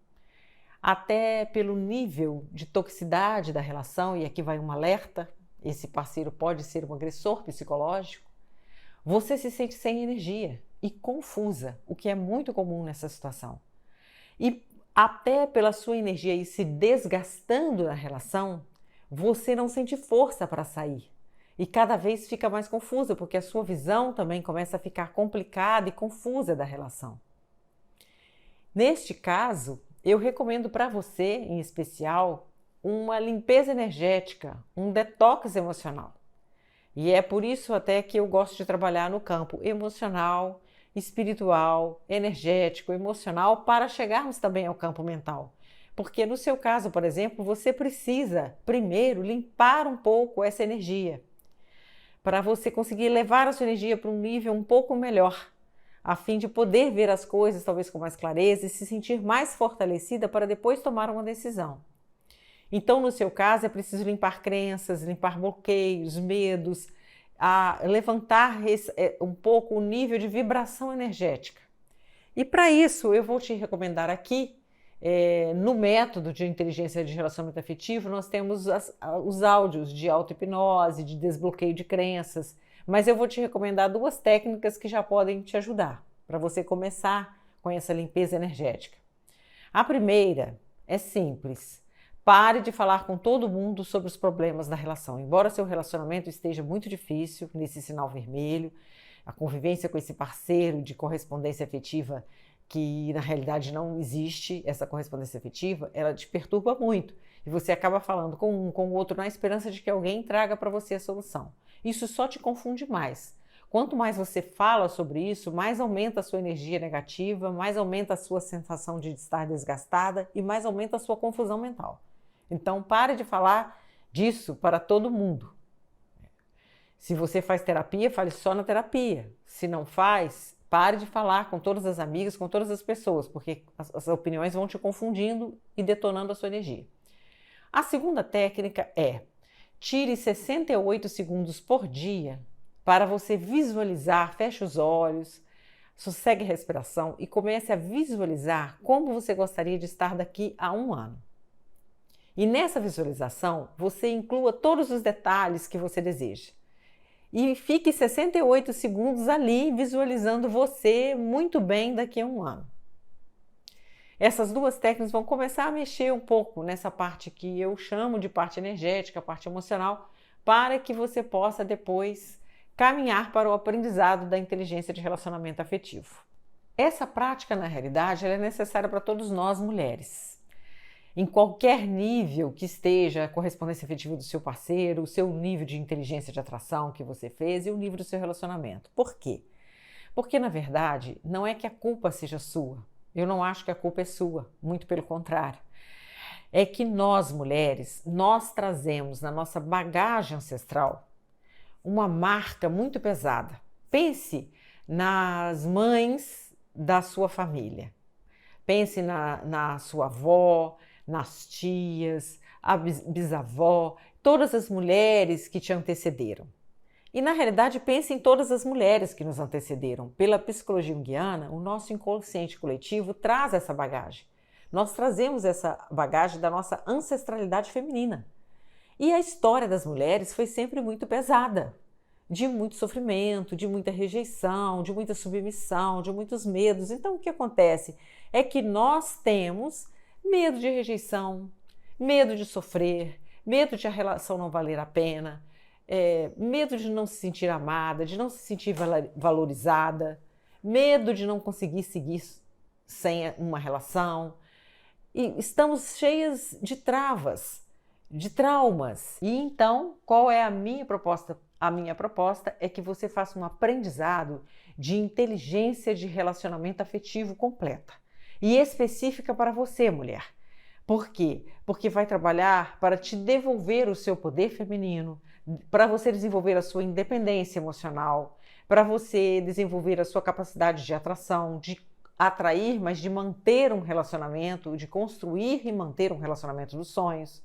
Até pelo nível de toxicidade da relação, e aqui vai um alerta, esse parceiro pode ser um agressor psicológico, você se sente sem energia e confusa, o que é muito comum nessa situação. E até pela sua energia ir se desgastando na relação, você não sente força para sair. E cada vez fica mais confusa, porque a sua visão também começa a ficar complicada e confusa da relação. Neste caso, eu recomendo para você, em especial, uma limpeza energética, um detox emocional. E é por isso até que eu gosto de trabalhar no campo emocional, espiritual, energético, emocional, para chegarmos também ao campo mental. Porque no seu caso, por exemplo, você precisa primeiro limpar um pouco essa energia, para você conseguir levar a sua energia para um nível um pouco melhor, a fim de poder ver as coisas talvez com mais clareza e se sentir mais fortalecida para depois tomar uma decisão. Então, no seu caso, é preciso limpar crenças, limpar bloqueios, medos, levantar um pouco o nível de vibração energética. E para isso, eu vou te recomendar aqui, no método de inteligência de relacionamento afetivo, nós temos os áudios de auto-hipnose, de desbloqueio de crenças, mas eu vou te recomendar 2 técnicas que já podem te ajudar para você começar com essa limpeza energética. A primeira é simples. Pare de falar com todo mundo sobre os problemas da relação. Embora seu relacionamento esteja muito difícil, nesse sinal vermelho, a convivência com esse parceiro de correspondência afetiva, que na realidade não existe essa correspondência afetiva, ela te perturba muito. E você acaba falando com um, com o outro na esperança de que alguém traga para você a solução. Isso só te confunde mais. Quanto mais você fala sobre isso, mais aumenta a sua energia negativa, mais aumenta a sua sensação de estar desgastada e mais aumenta a sua confusão mental. Então, pare de falar disso para todo mundo. Se você faz terapia, fale só na terapia. Se não faz, pare de falar com todas as amigas, com todas as pessoas, porque as opiniões vão te confundindo e detonando a sua energia. A segunda técnica é: tire 68 segundos por dia para você visualizar, feche os olhos, sossegue a respiração e comece a visualizar como você gostaria de estar daqui a 1 ano. E nessa visualização, você inclua todos os detalhes que você deseja. E fique 68 segundos ali visualizando você muito bem daqui a 1 ano. Essas 2 técnicas vão começar a mexer um pouco nessa parte que eu chamo de parte energética, parte emocional, para que você possa depois caminhar para o aprendizado da inteligência de relacionamento afetivo. Essa prática, na realidade, ela é necessária para todos nós mulheres. Em qualquer nível que esteja a correspondência afetiva do seu parceiro, o seu nível de inteligência de atração que você fez e o nível do seu relacionamento. Por quê? Porque, na verdade, não é que a culpa seja sua. Eu não acho que a culpa é sua, muito pelo contrário. É que nós, mulheres, nós trazemos na nossa bagagem ancestral uma marca muito pesada. Pense nas mães da sua família. Pense na sua avó, nas tias, a bisavó, todas as mulheres que te antecederam. E na realidade pense em todas as mulheres que nos antecederam. Pela psicologia junguiana, o nosso inconsciente coletivo traz essa bagagem. Nós trazemos essa bagagem da nossa ancestralidade feminina. E a história das mulheres foi sempre muito pesada, de muito sofrimento, de muita rejeição, de muita submissão, de muitos medos. Então, o que acontece é que nós temos medo de rejeição, medo de sofrer, medo de a relação não valer a pena, medo de não se sentir amada, de não se sentir valorizada, medo de não conseguir seguir sem uma relação. E estamos cheias de travas, de traumas. E então, qual é a minha proposta? A minha proposta é que você faça um aprendizado de inteligência de relacionamento afetivo completa e específica para você, mulher. Por quê? Porque vai trabalhar para te devolver o seu poder feminino, para você desenvolver a sua independência emocional, para você desenvolver a sua capacidade de atração, de atrair, mas de manter um relacionamento, de construir e manter um relacionamento dos sonhos.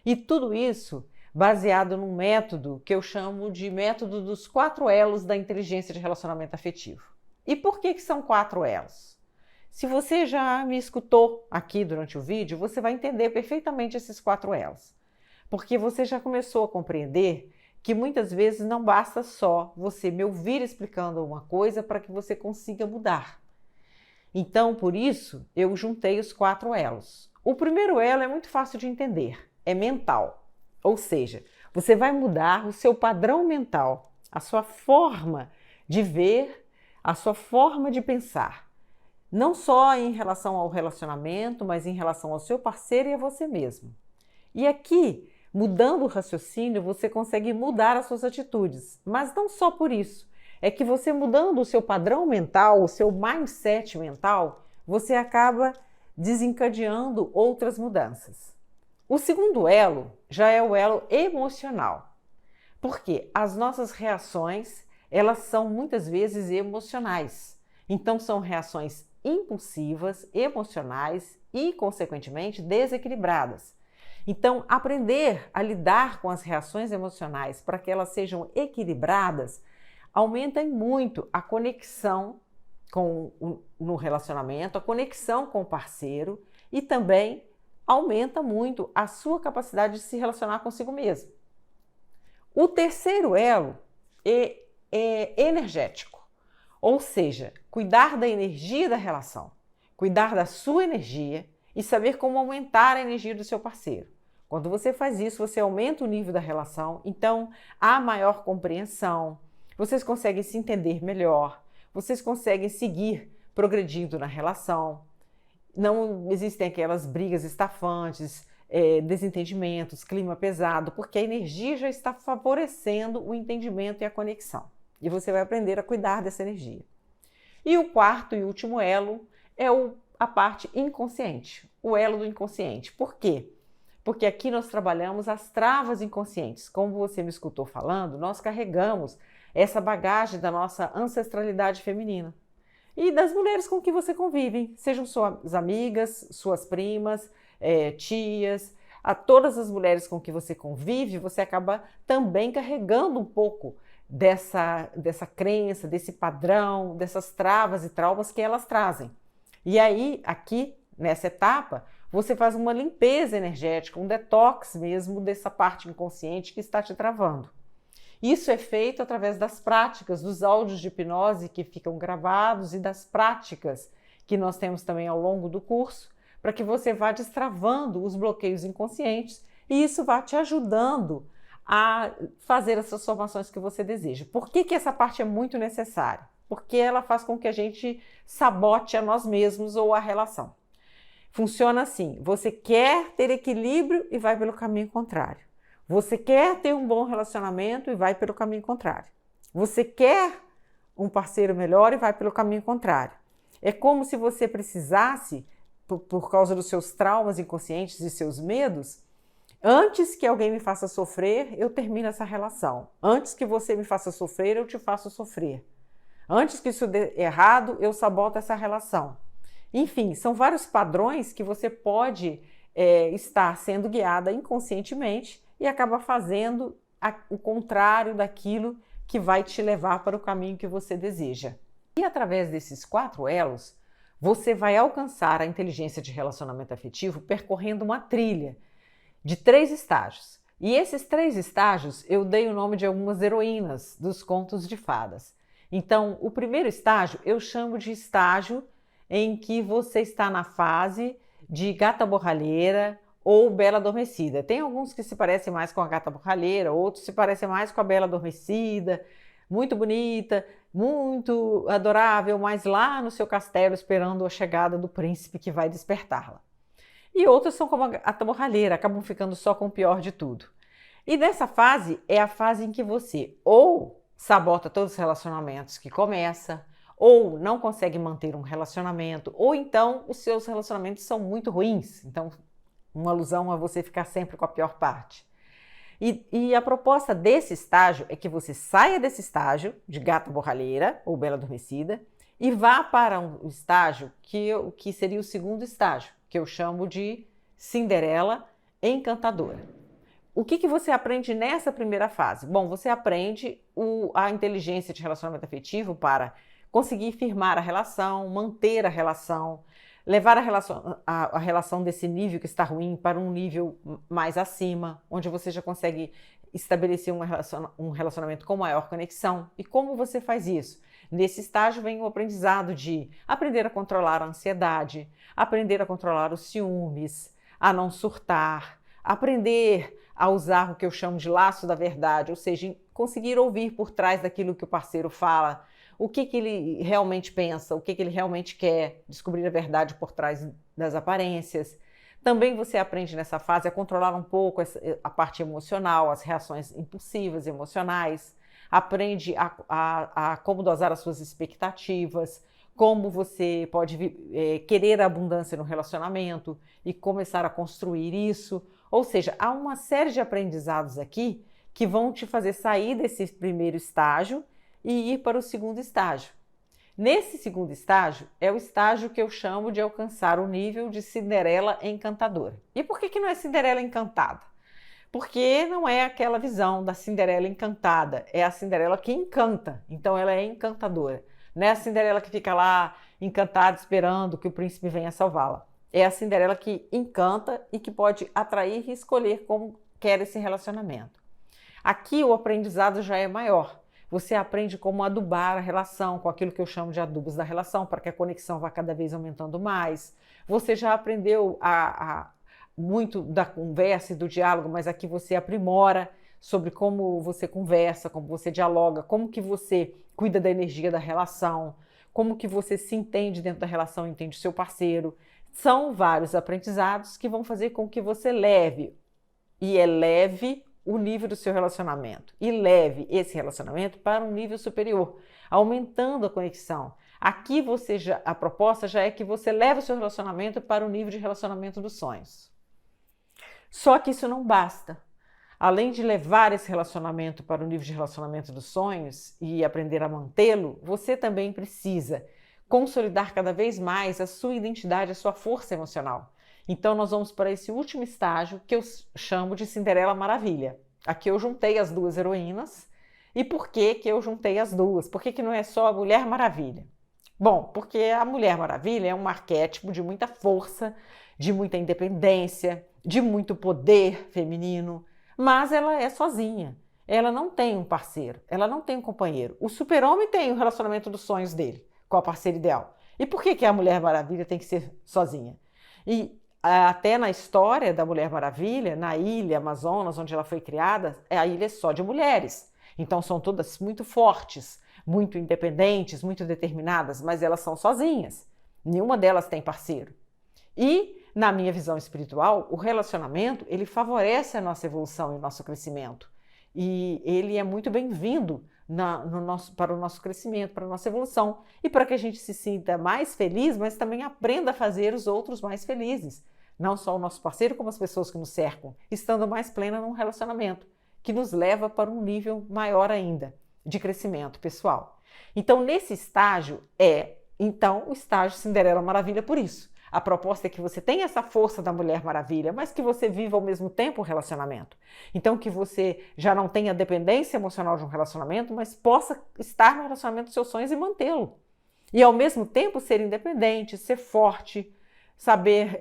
E tudo isso baseado num método que eu chamo de método dos 4 elos da inteligência de relacionamento afetivo. E por que são 4 elos? Se você já me escutou aqui durante o vídeo, você vai entender perfeitamente esses 4 elos. Porque você já começou a compreender que muitas vezes não basta só você me ouvir explicando uma coisa para que você consiga mudar. Então, por isso, eu juntei os 4 elos. O primeiro elo é muito fácil de entender, é mental. Ou seja, você vai mudar o seu padrão mental, a sua forma de ver, a sua forma de pensar. Não só em relação ao relacionamento, mas em relação ao seu parceiro e a você mesmo. E aqui, mudando o raciocínio, você consegue mudar as suas atitudes. Mas não só por isso. É que você mudando o seu padrão mental, o seu mindset mental, você acaba desencadeando outras mudanças. O segundo elo já é o elo emocional. Porque as nossas reações, elas são muitas vezes emocionais. Então são reações impulsivas, emocionais e, consequentemente, desequilibradas. Então, aprender a lidar com as reações emocionais para que elas sejam equilibradas aumenta muito a conexão no relacionamento, a conexão com o parceiro e também aumenta muito a sua capacidade de se relacionar consigo mesmo. O terceiro elo é energético, ou seja, cuidar da energia da relação, cuidar da sua energia e saber como aumentar a energia do seu parceiro. Quando você faz isso, você aumenta o nível da relação, então há maior compreensão, vocês conseguem se entender melhor, vocês conseguem seguir progredindo na relação. Não existem aquelas brigas estafantes, desentendimentos, clima pesado, porque a energia já está favorecendo o entendimento e a conexão. E você vai aprender a cuidar dessa energia. E o quarto e último elo é a parte inconsciente, o elo do inconsciente. Por quê? Porque aqui nós trabalhamos as travas inconscientes. Como você me escutou falando, nós carregamos essa bagagem da nossa ancestralidade feminina. E das mulheres com que você convive, sejam suas amigas, suas primas, tias, a todas as mulheres com que você convive, você acaba também carregando um pouco dessa crença, desse padrão, dessas travas e traumas que elas trazem. E aí, aqui, nessa etapa, você faz uma limpeza energética, um detox mesmo dessa parte inconsciente que está te travando. Isso é feito através das práticas, dos áudios de hipnose que ficam gravados e das práticas que nós temos também ao longo do curso, para que você vá destravando os bloqueios inconscientes e isso vá te ajudando a fazer as transformações que você deseja. Por que essa parte é muito necessária? Porque ela faz com que a gente sabote a nós mesmos ou a relação. Funciona assim, você quer ter equilíbrio e vai pelo caminho contrário. Você quer ter um bom relacionamento e vai pelo caminho contrário. Você quer um parceiro melhor e vai pelo caminho contrário. É como se você precisasse, por causa dos seus traumas inconscientes e seus medos, antes que alguém me faça sofrer, eu termino essa relação. Antes que você me faça sofrer, eu te faço sofrer. Antes que isso dê errado, eu saboto essa relação. Enfim, são vários padrões que você pode estar sendo guiada inconscientemente e acaba fazendo o contrário daquilo que vai te levar para o caminho que você deseja. E através desses 4 elos, você vai alcançar a inteligência de relacionamento afetivo percorrendo uma trilha de 3 estágios. E esses 3 estágios eu dei o nome de algumas heroínas dos contos de fadas. Então, o primeiro estágio eu chamo de estágio em que você está na fase de gata borralheira ou bela adormecida. Tem alguns que se parecem mais com a gata borralheira, outros se parecem mais com a bela adormecida, muito bonita, muito adorável, mas lá no seu castelo esperando a chegada do príncipe que vai despertá-la. E outros são como a gata borralheira, acabam ficando só com o pior de tudo. E nessa fase é a fase em que você ou sabota todos os relacionamentos que começa, ou não consegue manter um relacionamento, ou então os seus relacionamentos são muito ruins. Então, uma alusão a você ficar sempre com a pior parte. E a proposta desse estágio é que você saia desse estágio de gata borralheira ou bela adormecida e vá para um estágio que seria o segundo estágio, que eu chamo de Cinderela encantadora. O que você aprende nessa primeira fase? Bom, você aprende a inteligência de relacionamento afetivo para conseguir firmar a relação, manter a relação, levar a relação desse nível que está ruim para um nível mais acima, onde você já consegue estabelecer um relacionamento com maior conexão. E como você faz isso? Nesse estágio vem o aprendizado de aprender a controlar a ansiedade, aprender a controlar os ciúmes, a não surtar, aprender a usar o que eu chamo de laço da verdade, ou seja, conseguir ouvir por trás daquilo que o parceiro fala, o que ele realmente pensa, o que ele realmente quer, descobrir a verdade por trás das aparências. Também você aprende nessa fase a controlar um pouco a parte emocional, as reações impulsivas, emocionais, aprende a como dosar as suas expectativas, como você pode querer a abundância no relacionamento e começar a construir isso. Ou seja, há uma série de aprendizados aqui que vão te fazer sair desse primeiro estágio e ir para o segundo estágio. Nesse segundo estágio é o estágio que eu chamo de alcançar o nível de Cinderela encantadora. E por que não é Cinderela encantada? Porque não é aquela visão da Cinderela encantada, é a Cinderela que encanta, então ela é encantadora. Não é a Cinderela que fica lá encantada esperando que o príncipe venha salvá-la. É a Cinderela que encanta e que pode atrair e escolher como quer esse relacionamento. Aqui o aprendizado já é maior. Você aprende como adubar a relação, com aquilo que eu chamo de adubos da relação, para que a conexão vá cada vez aumentando mais. Você já aprendeu muito da conversa e do diálogo, mas aqui você aprimora sobre como você conversa, como você dialoga, como que você cuida da energia da relação, como que você se entende dentro da relação, entende o seu parceiro. São vários aprendizados que vão fazer com que você eleve e eleve o nível do seu relacionamento e leve esse relacionamento para um nível superior, aumentando a conexão. Aqui a proposta já é que você leve o seu relacionamento para o nível de relacionamento dos sonhos. Só que isso não basta. Além de levar esse relacionamento para o nível de relacionamento dos sonhos e aprender a mantê-lo, você também precisa consolidar cada vez mais a sua identidade, a sua força emocional. Então nós vamos para esse último estágio que eu chamo de Cinderela Maravilha. Aqui eu juntei as duas heroínas. E por que eu juntei as duas? Por que não é só a Mulher Maravilha? Bom, porque a Mulher Maravilha é um arquétipo de muita força, de muita independência, de muito poder feminino, mas ela é sozinha. Ela não tem um parceiro, ela não tem um companheiro. O super-homem tem o relacionamento dos sonhos dele com a parceira ideal. E por que a Mulher Maravilha tem que ser sozinha? E até na história da Mulher Maravilha, na ilha Amazonas, onde ela foi criada, a ilha é só de mulheres. Então são todas muito fortes, muito independentes, muito determinadas, mas elas são sozinhas. Nenhuma delas tem parceiro. E, na minha visão espiritual, o relacionamento, ele favorece a nossa evolução e o nosso crescimento. E ele é muito bem-vindo para o nosso crescimento, para a nossa evolução. E para que a gente se sinta mais feliz, mas também aprenda a fazer os outros mais felizes. Não só o nosso parceiro, como as pessoas que nos cercam, estando mais plena num relacionamento, que nos leva para um nível maior ainda de crescimento pessoal. Então, nesse estágio o estágio Cinderela Maravilha por isso. A proposta é que você tenha essa força da Mulher Maravilha, mas que você viva ao mesmo tempo o relacionamento. Então, que você já não tenha dependência emocional de um relacionamento, mas possa estar no relacionamento dos seus sonhos e mantê-lo. E, ao mesmo tempo, ser independente, ser forte, saber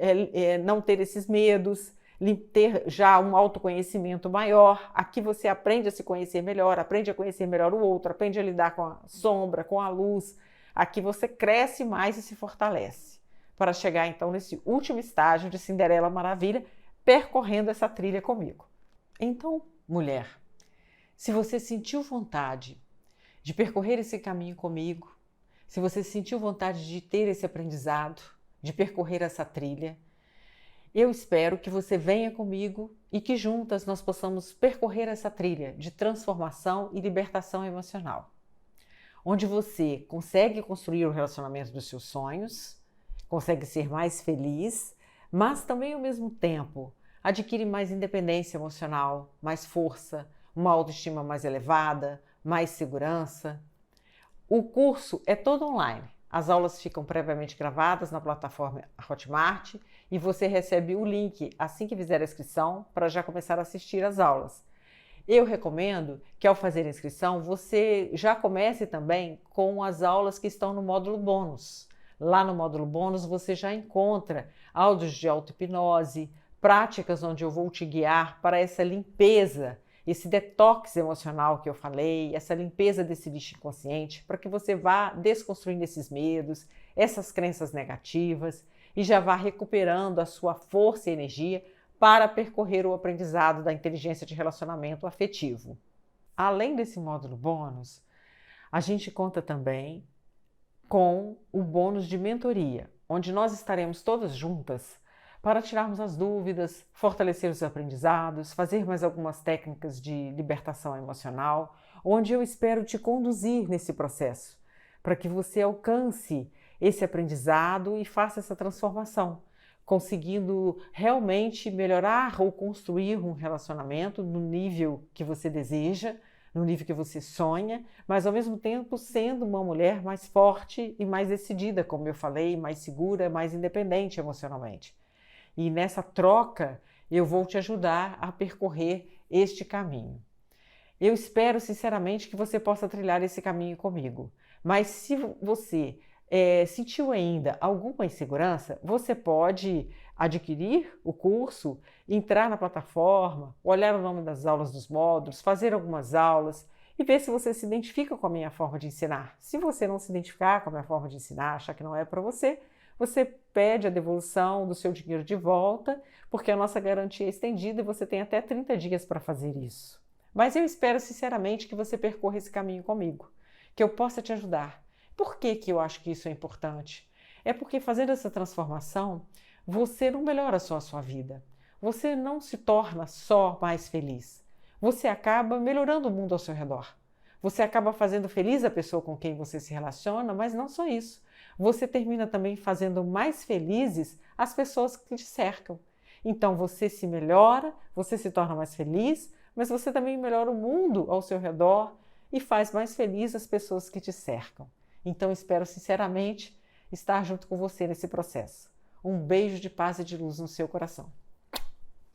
não ter esses medos, ter já um autoconhecimento maior. Aqui você aprende a se conhecer melhor, aprende a conhecer melhor o outro, aprende a lidar com a sombra, com a luz. Aqui você cresce mais e se fortalece para chegar então nesse último estágio de Cinderela Maravilha, percorrendo essa trilha comigo. Então, mulher, se você sentiu vontade de percorrer esse caminho comigo, se você sentiu vontade de ter esse aprendizado, de percorrer essa trilha, eu espero que você venha comigo e que juntas nós possamos percorrer essa trilha de transformação e libertação emocional, onde você consegue construir o relacionamento dos seus sonhos, consegue ser mais feliz, mas também ao mesmo tempo adquire mais independência emocional, mais força, uma autoestima mais elevada, mais segurança. O curso é todo online. As aulas ficam previamente gravadas na plataforma Hotmart e você recebe o link assim que fizer a inscrição para já começar a assistir às aulas. Eu recomendo que ao fazer a inscrição você já comece também com as aulas que estão no módulo bônus. Lá no módulo bônus você já encontra áudios de auto-hipnose, práticas onde eu vou te guiar para essa limpeza, esse detox emocional que eu falei, essa limpeza desse lixo inconsciente, para que você vá desconstruindo esses medos, essas crenças negativas e já vá recuperando a sua força e energia para percorrer o aprendizado da inteligência de relacionamento afetivo. Além desse módulo bônus, a gente conta também com o bônus de mentoria, onde nós estaremos todas juntas para tirarmos as dúvidas, fortalecer os aprendizados, fazer mais algumas técnicas de libertação emocional, onde eu espero te conduzir nesse processo, para que você alcance esse aprendizado e faça essa transformação, conseguindo realmente melhorar ou construir um relacionamento no nível que você deseja, no nível que você sonha, mas ao mesmo tempo sendo uma mulher mais forte e mais decidida, como eu falei, mais segura, mais independente emocionalmente. E nessa troca eu vou te ajudar a percorrer este caminho. Eu espero sinceramente que você possa trilhar esse caminho comigo, mas se você sentiu ainda alguma insegurança, você pode adquirir o curso, entrar na plataforma, olhar o nome das aulas dos módulos, fazer algumas aulas e ver se você se identifica com a minha forma de ensinar. Se você não se identificar com a minha forma de ensinar, achar que não é para você, você pede a devolução do seu dinheiro de volta, porque a nossa garantia é estendida e você tem até 30 dias para fazer isso. Mas eu espero sinceramente que você percorra esse caminho comigo, que eu possa te ajudar. Por que eu acho que isso é importante? É porque fazendo essa transformação, você não melhora só a sua vida. Você não se torna só mais feliz. Você acaba melhorando o mundo ao seu redor. Você acaba fazendo feliz a pessoa com quem você se relaciona, mas não só isso. Você termina também fazendo mais felizes as pessoas que te cercam. Então você se melhora, você se torna mais feliz, mas você também melhora o mundo ao seu redor e faz mais feliz as pessoas que te cercam. Então espero sinceramente estar junto com você nesse processo. Um beijo de paz e de luz no seu coração.